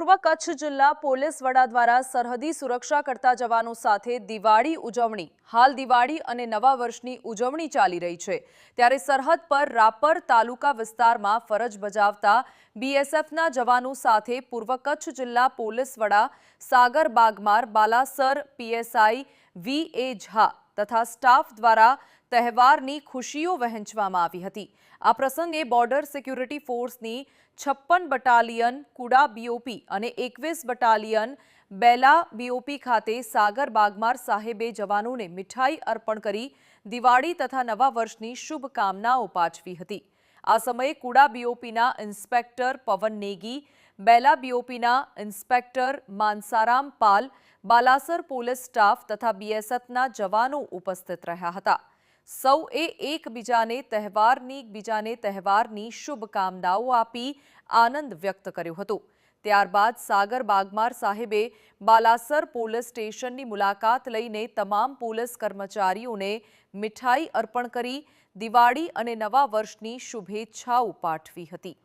પૂર્વ કચ્છ જિલ્લા પોલીસ વડા દ્વારા સરહદી સુરક્ષા કરતા જવાનો સાથે દિવાળી ઉજવણી હાલ દિવાળી અને નવા વર્ષની ઉજવણી ચાલી રહી છે ત્યારે સરહદ પર રાપર તાલુકા વિસ્તારમાં ફરજ બજાવતા બીએસએફના જવાનો સાથે પૂર્વ કચ્છ જિલ્લા પોલીસ વડા સાગર બાગમાર બાલાસર પીએસઆઈ વીએ ઝા તથા સ્ટાફ દ્વારા તહેવારની ખુશીઓ વહેંચવામાં આવી હતી। આ પ્રસંગે બોર્ડર સિક્યુરિટી ફોર્સની 56 બટાલિયન કુડા બીઓપી અને 21 બટાલિયન બેલા બીઓપી ખાતે સાગર બાગમાર સાહેબે જવાનોને મીઠાઈ અર્પણ કરી દિવાળી તથા નવા વર્ષની શુભકામનાઓ પાઠવી હતી। આ સમયે કુડા બીઓપીના ઇન્સ્પેક્ટર પવન નેગી, બેલા બીઓપીના ઇન્સ્પેક્ટર માનસારામ પાલ, બાલાસર પોલીસ સ્ટાફ તથા બીએસએફના જવાનો ઉપસ્થિત રહ્યા હતા। સૌએ એકબીજાને તહેવારની શુભકામનાઓ આપી આનંદ વ્યક્ત કર્યો હતો। ત્યારબાદ સાગર બાગમાર સાહેબે બાલાસર પોલીસ સ્ટેશનની મુલાકાત લઈને તમામ પોલીસ કર્મચારીઓને મીઠાઈ અર્પણ કરી દિવાળી અને નવા વર્ષની શુભેચ્છાઓ પાઠવી હતી।